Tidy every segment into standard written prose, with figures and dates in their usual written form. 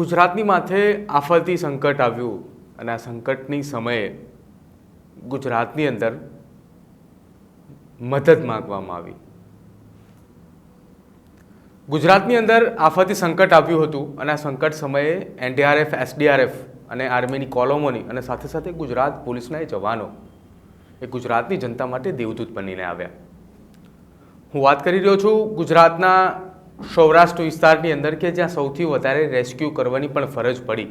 ગુજરાતની માથે આફતી સંકટ આવ્યું અને આ સંકટની સમયે ગુજરાતની અંદર મદદ માંગવામાં આવી। ગુજરાતની અંદર આફતી સંકટ આવ્યું હતું અને આ સંકટ સમયે એનડીઆરએફ, એસડીઆરએફ અને આર્મીની કોલમોની અને સાથે સાથે ગુજરાત પોલીસના જવાનો એ ગુજરાતની જનતા માટે દેવદૂત બનીને આવ્યા। હું વાત કરી રહ્યો છું ગુજરાતના સૌરાષ્ટ્ર વિસ્તારની અંદર કે જ્યાં સૌથી વધારે રેસ્ક્યુ કરવાની પણ ફરજ પડી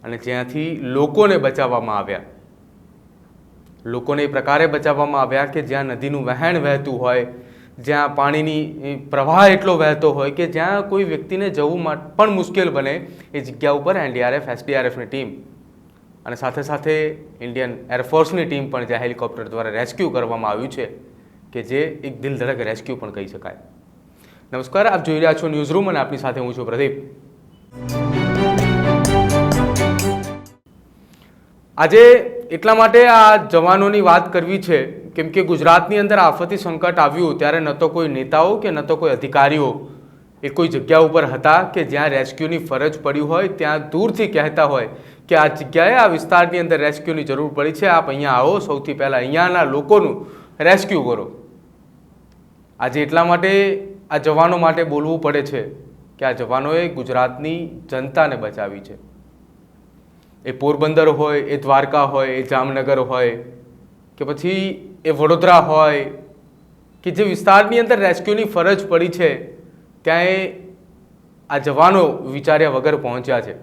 અને જ્યાંથી લોકોને બચાવવામાં આવ્યા। લોકોને એ પ્રકારે બચાવવામાં આવ્યા કે જ્યાં નદીનું વહેણ વહેતું હોય, જ્યાં પાણીની પ્રવાહ એટલો વહેતો હોય કે જ્યાં કોઈ વ્યક્તિને જવું પણ મુશ્કેલ બને એ જગ્યા ઉપર એનડીઆરએફ, એસડીઆરએફની ટીમ અને સાથે સાથે ઇન્ડિયન એરફોર્સની ટીમ પણ જ્યાં હેલિકોપ્ટર દ્વારા રેસ્ક્યુ કરવામાં આવ્યું છે કે જે એક દિલ ધડક રેસ્ક્યુ પણ કહી શકાય। નમસ્કાર, આપ જોઈ રહ્યા છો ન્યૂઝ રૂમ અને આપની સાથે હું છું પ્રદીપ। આજે એટલા માટે આ જવાનોની વાત કરવી છે કેમ કે ગુજરાતની અંદર આફતી સંકટ આવ્યું ત્યારે ન તો કોઈ નેતાઓ કે ન તો કોઈ અધિકારીઓ એ કોઈ જગ્યા ઉપર હતા કે જ્યાં રેસ્ક્યુની ફરજ પડી હોય, ત્યાં દૂરથી કહેતા હોય કે આ જગ્યાએ આ વિસ્તારની અંદર રેસ્ક્યુની જરૂર પડી છે, આપ અહીંયા આવો, સૌથી પહેલાં અહીંયાના લોકોનું રેસ્ક્યુ કરો। આજે એટલા માટે આ જવાનો માટે બોલવું પડે છે કે આ જવાનોએ ગુજરાતની જનતાને બચાવી છે। એ પોરબંદર હોય, એ દ્વારકા હોય, એ જામનગર હોય કે પછી એ વડોદરા હોય કે જે વિસ્તારની અંદર રેસ્ક્યુની ફરજ પડી છે ત્યાં આ જવાનો વિચાર્યા વગર પહોંચ્યા છે।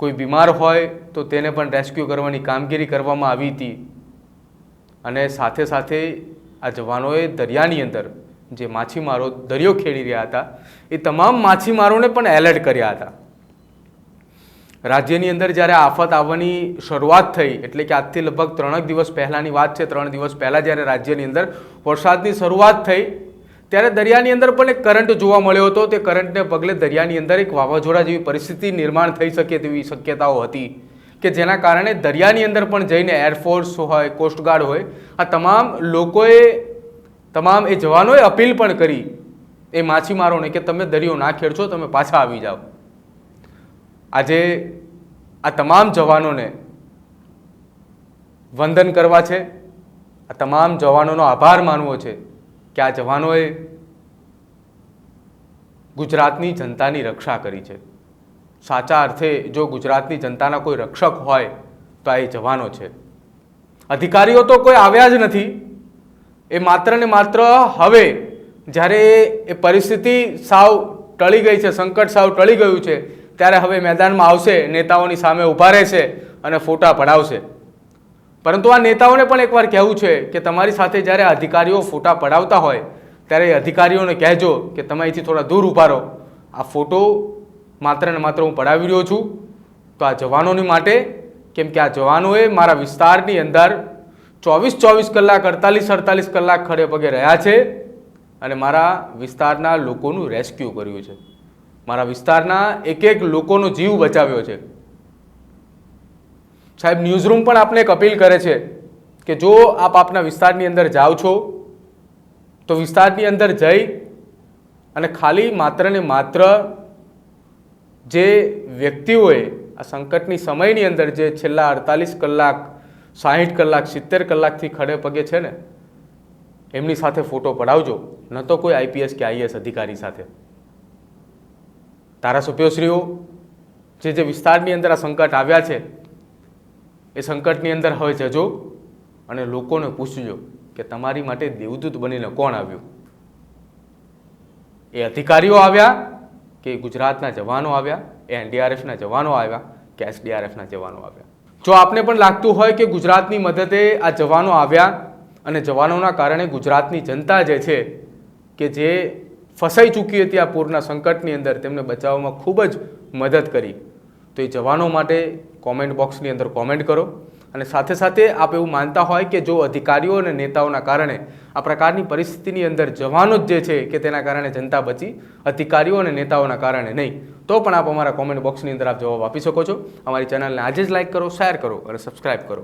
કોઈ બીમાર હોય તો તેને પણ રેસ્ક્યુ કરવાની કામગીરી કરવામાં આવી હતી અને સાથે સાથે આ જવાનોએ દરિયાની અંદર જે માછીમારો દરિયો ખેડી રહ્યા હતા એ તમામ માછીમારોને પણ એલર્ટ કર્યા હતા। રાજ્યની અંદર જ્યારે આફત આવવાની શરૂઆત થઈ એટલે કે આજથી લગભગ 3 દિવસ પહેલાંની વાત છે, 3 દિવસ પહેલાં જ્યારે રાજ્યની અંદર વરસાદની શરૂઆત થઈ ત્યારે દરિયાની અંદર પણ એક કરંટ જોવા મળ્યો હતો। તે કરંટને પગલે દરિયાની અંદર એક વાવાઝોડા જેવી પરિસ્થિતિ નિર્માણ થઈ શકે તેવી શક્યતાઓ હતી કે જેના કારણે દરિયાની અંદર પણ જઈને એરફોર્સ હોય, કોસ્ટગાર્ડ હોય, આ તમામ લોકોએ એ જવાનોએ અપીલ પણ કરી એ માછીમારોને કે તમે દરિયો ના ખેડશો, તમે પાછા આવી જાઓ। આજે આ તમામ જવાનોને વંદન કરવા છે, આ તમામ જવાનોનો આભાર માનવો છે કે આ જવાનોએ ગુજરાતની જનતાની રક્ષા કરી છે। સાચા અર્થે જો ગુજરાતની જનતાના કોઈ રક્ષક હોય તો આ એ જવાનો છે। અધિકારીઓ તો કોઈ આવ્યા જ નથી, એ માત્ર ને માત્ર હવે જ્યારે એ પરિસ્થિતિ સાવ ટળી ગઈ છે, સંકટ સાવ ટળી ગયું છે ત્યારે હવે મેદાનમાં આવશે, નેતાઓની સામે ઊભા રહેશે અને ફોટા પડાવશે। પરંતુ આ નેતાઓને પણ એકવાર કહેવું છે કે તમારી સાથે જ્યારે અધિકારીઓ ફોટા પડાવતા હોય ત્યારે એ અધિકારીઓને કહેજો કે તમે અહીંથી થોડા દૂર ઊભા રહો, આ ફોટો માત્ર ને માત્ર હું પડાવી રહ્યો છું તો આ જવાનોની માટે, કેમ કે આ જવાનોએ મારા વિસ્તારની અંદર 24 કલાક, 48 કલાક ખડે પગે રહ્યા છે અને મારા વિસ્તારના લોકોનું રેસ્ક્યુ કર્યું છે, મારા વિસ્તારના એક લોકોનો જીવ બચાવ્યો છે। સાહેબ, ન્યૂઝરૂમ પણ આપને એક અપીલ કરે છે કે જો આપ આપના વિસ્તારની અંદર જાઓ છો તો વિસ્તારની અંદર જઈ અને ખાલી માત્ર ને માત્ર જે વ્યક્તિઓએ આ સંકટની સમયની અંદર જે છેલ્લા 48 કલાક, 60 કલાક, 70 કલાકથી ખડે પગે છે ને એમની સાથે ફોટો પડાવજો, ન તો કોઈ આઈપીએસ કે આઈએએસ અધિકારી સાથે। ધારાસભ્યશ્રીઓ જે વિસ્તારની અંદર આ સંકટ આવ્યા છે એ સંકટની અંદર હવે જજો અને લોકોને પૂછજો કે તમારી માટે દેવદૂત બનીને કોણ આવ્યું? એ અધિકારીઓ આવ્યા કે ગુજરાતના જવાનો આવ્યા, એ એનડીઆરએફના જવાનો આવ્યા કે એસડીઆરએફના જવાનો આવ્યા? જો આપને પણ લાગતું હોય કે ગુજરાતની મદદે આ જવાનો આવ્યા અને જવાનોના કારણે ગુજરાતની જનતા જે છે કે જે ફસાઈ ચૂકી હતી આ પૂરના સંકટની અંદર, તેમને બચાવવામાં ખૂબ જ મદદ કરી, તો એ જવાનો માટે કોમેન્ટ બોક્સની અંદર કોમેન્ટ કરો અને સાથે સાથે આપ એવું માનતા હોય કે જો અધિકારીઓ અને નેતાઓના કારણે આ પ્રકારની પરિસ્થિતિની અંદર જવાનો જ જે છે કે તેના કારણે જનતા બચી, અધિકારીઓ અને નેતાઓના કારણે નહીં, તો પણ આપ અમારા કોમેન્ટ બોક્સની અંદર આપ જવાબ આપી શકો છો। અમારી ચેનલને આજે જ લાઇક કરો, શેર કરો અને સબસ્ક્રાઈબ કરો।